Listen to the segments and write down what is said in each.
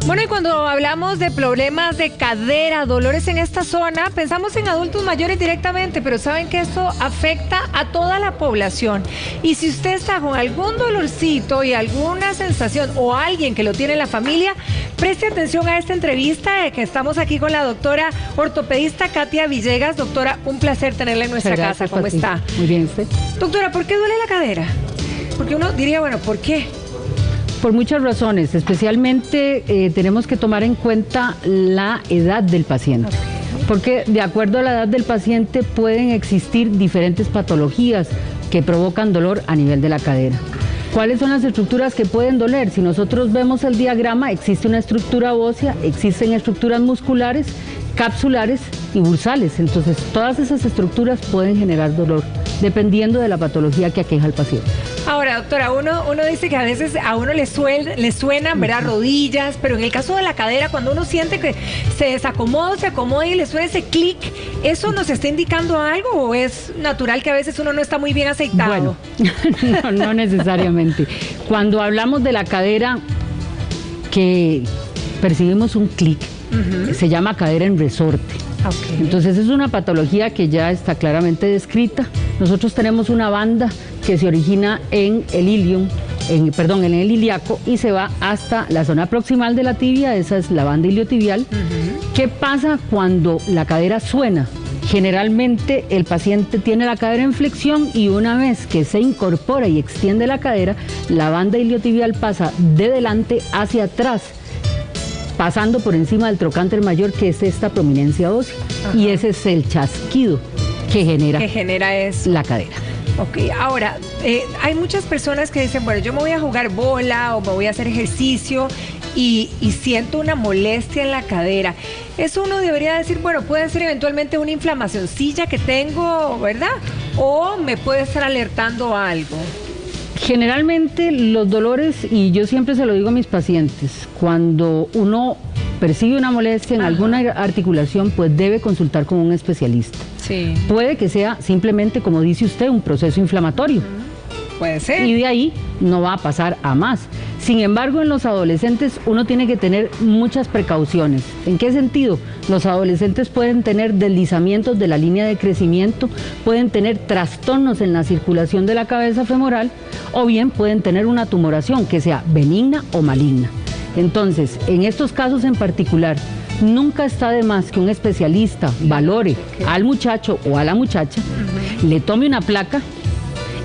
Bueno, y cuando hablamos de problemas de cadera, dolores en esta zona, pensamos en adultos mayores directamente, pero saben que esto afecta a toda la población. Y si usted está con algún dolorcito y alguna sensación o alguien que lo tiene en la familia, preste atención a esta entrevista que estamos aquí con la doctora ortopedista Katia Villegas. Doctora, un placer tenerla en nuestra casa. ¿Cómo está? Muy bien, ¿usted? Doctora, ¿por qué duele la cadera? Porque uno diría, bueno, ¿por qué? Por muchas razones, especialmente tenemos que tomar en cuenta la edad del paciente, porque de acuerdo a la edad del paciente pueden existir diferentes patologías que provocan dolor a nivel de la cadera. ¿Cuáles son las estructuras que pueden doler? Si nosotros vemos el diagrama, existe una estructura ósea, existen estructuras musculares, capsulares y bursales. Entonces, todas esas estructuras pueden generar dolor, dependiendo de la patología que aqueja al paciente. Ahora, doctora, uno dice que a veces a uno le suenan, ¿verdad?, rodillas, pero en el caso de la cadera, cuando uno siente que se desacomoda, se acomoda y le suena ese clic, ¿eso nos está indicando algo o es natural que a veces uno no está muy bien aceitado? Bueno, no necesariamente. Cuando hablamos de la cadera, que percibimos un clic, se llama cadera en resorte. Okay. Entonces es una patología que ya está claramente descrita. Nosotros tenemos una banda que se origina en el ilium, en el ilíaco y se va hasta la zona proximal de la tibia, esa es la banda iliotibial. ¿Qué pasa cuando la cadera suena? Generalmente el paciente tiene la cadera en flexión y una vez que se incorpora y extiende la cadera, la banda iliotibial pasa de delante hacia atrás, pasando por encima del trocánter mayor, que es esta prominencia ósea. Y ese es el chasquido que genera eso. La cadera. Ok, ahora, hay muchas personas que dicen, bueno, yo me voy a jugar bola o me voy a hacer ejercicio y siento una molestia en la cadera. Eso uno debería decir, bueno, puede ser eventualmente una inflamacioncilla que tengo, ¿verdad? O me puede estar alertando a algo. Generalmente los dolores, y yo siempre se lo digo a mis pacientes, cuando uno percibe una molestia en alguna articulación, pues debe consultar con un especialista. Sí. Puede que sea simplemente, como dice usted, un proceso inflamatorio. Puede ser. Y de ahí no va a pasar a más. Sin embargo, en los adolescentes uno tiene que tener muchas precauciones. ¿En qué sentido? Los adolescentes pueden tener deslizamientos de la línea de crecimiento, pueden tener trastornos en la circulación de la cabeza femoral o bien pueden tener una tumoración que sea benigna o maligna. Entonces, en estos casos en particular, nunca está de más que un especialista valore al muchacho o a la muchacha, le tome una placa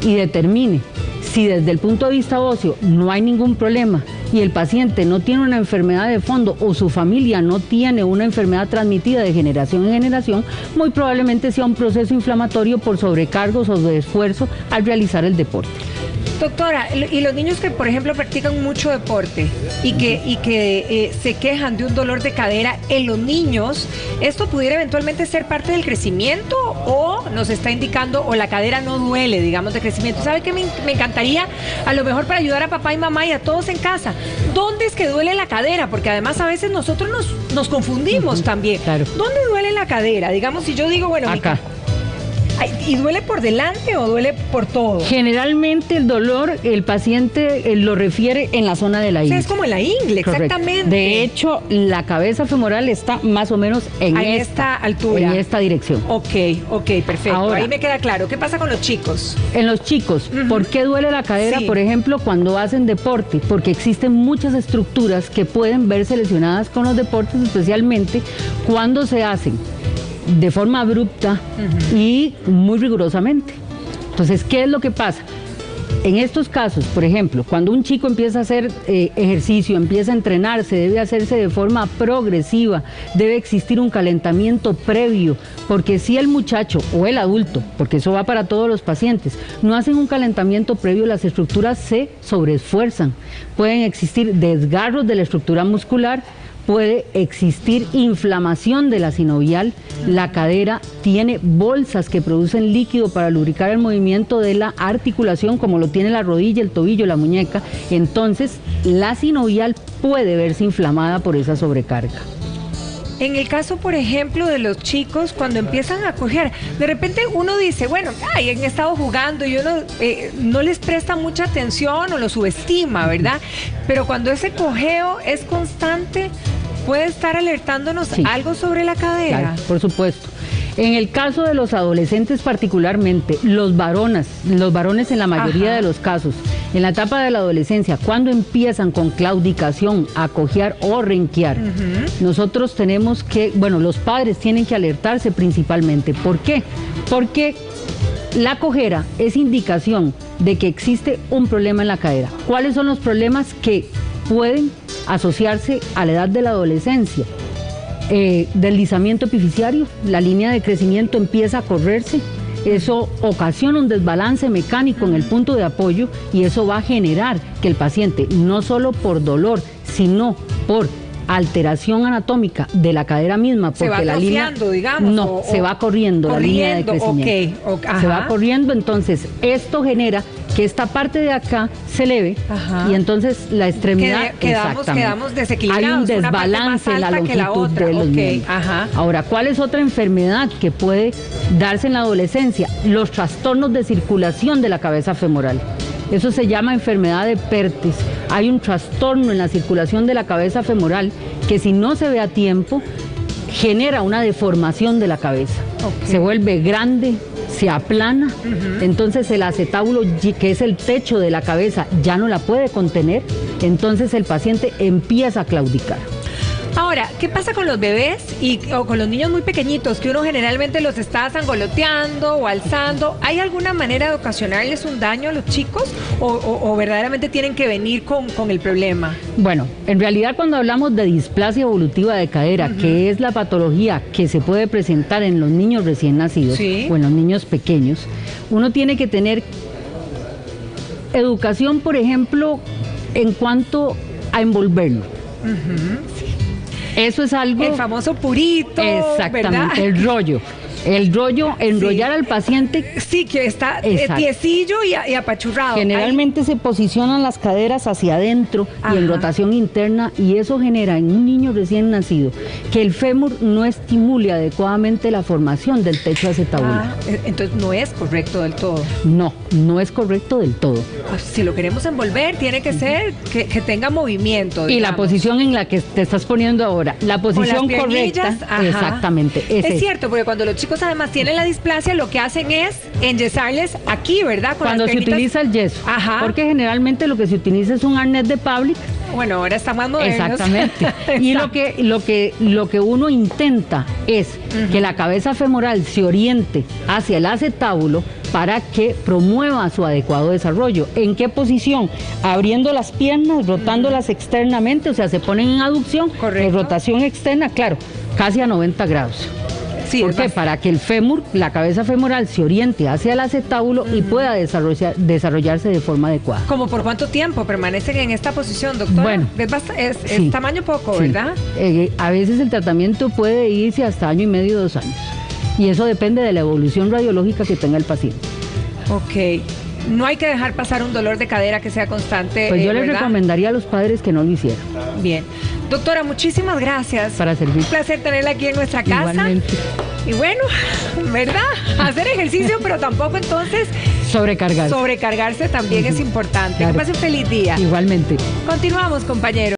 y determine si desde el punto de vista óseo no hay ningún problema y el paciente no tiene una enfermedad de fondo o su familia no tiene una enfermedad transmitida de generación en generación, muy probablemente sea un proceso inflamatorio por sobrecargos o de esfuerzo al realizar el deporte. Doctora, y los niños que, por ejemplo, practican mucho deporte y que se quejan de un dolor de cadera en los niños, ¿esto pudiera eventualmente ser parte del crecimiento o nos está indicando o la cadera no duele, digamos, de crecimiento? ¿Sabe qué me encantaría? A lo mejor para ayudar a papá y mamá y a todos en casa. ¿Dónde es que duele la cadera? Porque además a veces nosotros nos confundimos también. Claro. ¿Dónde duele la cadera? Digamos, si yo digo, bueno, acá. ¿Y duele por delante o duele por todo? Generalmente el dolor, el paciente lo refiere en la zona de la ingle. O sea, es como en la ingle, correcto. Exactamente. De hecho, la cabeza femoral está más o menos en esta altura. En esta dirección. Ok, perfecto. Ahora, ahí me queda claro. ¿Qué pasa con los chicos? En los chicos, ¿por qué duele la cadera? Sí. Por ejemplo, cuando hacen deporte, porque existen muchas estructuras que pueden verse lesionadas con los deportes, especialmente cuando se hacen de forma abrupta y muy rigurosamente. Entonces, ¿qué es lo que pasa? En estos casos, por ejemplo, cuando un chico empieza a hacer ejercicio, empieza a entrenarse, debe hacerse de forma progresiva, debe existir un calentamiento previo, porque si el muchacho o el adulto, porque eso va para todos los pacientes, no hacen un calentamiento previo, las estructuras se sobreesfuerzan. Pueden existir desgarros de la estructura muscular, puede existir inflamación de la sinovial, la cadera tiene bolsas que producen líquido para lubricar el movimiento de la articulación, como lo tiene la rodilla, el tobillo, la muñeca. Entonces, la sinovial puede verse inflamada por esa sobrecarga. en el caso, por ejemplo, de los chicos, cuando empiezan a cojear, de repente uno dice, bueno, ay, han estado jugando y uno no les presta mucha atención o lo subestima, ¿verdad? Pero cuando ese cojeo es constante, puede estar alertándonos algo sobre la cadera. Claro, por supuesto. En el caso de los adolescentes particularmente, los varones en la mayoría de los casos, en la etapa de la adolescencia, cuando empiezan con claudicación, a cojear o renquear, nosotros tenemos que, bueno, los padres tienen que alertarse principalmente. ¿Por qué? Porque la cojera es indicación de que existe un problema en la cadera. ¿Cuáles son los problemas que pueden asociarse a la edad de la adolescencia? Deslizamiento epifisiario, la línea de crecimiento empieza a correrse, eso ocasiona un desbalance mecánico en el punto de apoyo y eso va a generar que el paciente, no solo por dolor, sino por alteración anatómica de la cadera misma, porque se va la línea, digamos, no, se va corriendo la línea de crecimiento, se va corriendo, entonces esto genera que esta parte de acá se eleve y entonces la extremidad quedamos desequilibrados. Hay un desbalance en la longitud de los miembros. Ahora, ¿cuál es otra enfermedad que puede darse en la adolescencia? Los trastornos de circulación de la cabeza femoral. Eso se llama enfermedad de Perthes. Hay un trastorno en la circulación de la cabeza femoral que si no se ve a tiempo genera una deformación de la cabeza. Se vuelve grande, se aplana, entonces el acetábulo, que es el techo de la cabeza, ya no la puede contener, entonces el paciente empieza a claudicar. Ahora, ¿qué pasa con los bebés o con los niños muy pequeñitos que uno generalmente los está sangoloteando o alzando? ¿Hay alguna manera de ocasionarles un daño a los chicos o verdaderamente tienen que venir con el problema? Bueno, en realidad cuando hablamos de displasia evolutiva de cadera, que es la patología que se puede presentar en los niños recién nacidos o en los niños pequeños, uno tiene que tener educación, por ejemplo, en cuanto a envolverlo. Eso es algo... El famoso purito, exactamente, ¿verdad? el rollo, enrollar al paciente. Sí, que está tiecillo y apachurrado. Generalmente se posicionan las caderas hacia adentro y en rotación interna, y eso genera en un niño recién nacido que el fémur no estimule adecuadamente la formación del techo acetabular. Entonces no es correcto del todo. No es correcto del todo. Si lo queremos envolver, tiene que ser que tenga movimiento, digamos. Y la posición en la que te estás poniendo ahora, la posición correcta. Exactamente. Es cierto, porque cuando los chicos además tienen la displasia, lo que hacen es enyesarles aquí, ¿verdad? Cuando se utiliza el yeso. Porque generalmente lo que se utiliza es un arnés de Pavlik. Bueno, ahora está más moderno. Exactamente. Y lo que uno intenta es que la cabeza femoral se oriente hacia el acetábulo para que promueva su adecuado desarrollo. ¿En qué posición? Abriendo las piernas, rotándolas externamente, o sea, se ponen en aducción, en rotación externa, claro, casi a 90 grados. ¿Por qué? Para que el fémur, la cabeza femoral, se oriente hacia el acetábulo y pueda desarrollarse de forma adecuada. ¿Cómo por cuánto tiempo permanecen en esta posición, doctora? Bueno, es tamaño poco, ¿verdad? A veces el tratamiento puede irse hasta 1 año y medio, 2 años. Y eso depende de la evolución radiológica que tenga el paciente. Ok. No hay que dejar pasar un dolor de cadera que sea constante. Pues yo les recomendaría a los padres que no lo hicieran. Bien. Doctora, muchísimas gracias. Para servir. Un placer tenerla aquí en nuestra casa. Igualmente. Y bueno, ¿verdad? Hacer ejercicio, pero tampoco entonces... Sobrecargarse. Sobrecargarse también es importante. Claro. Que pasen feliz día. Igualmente. Continuamos, compañeros.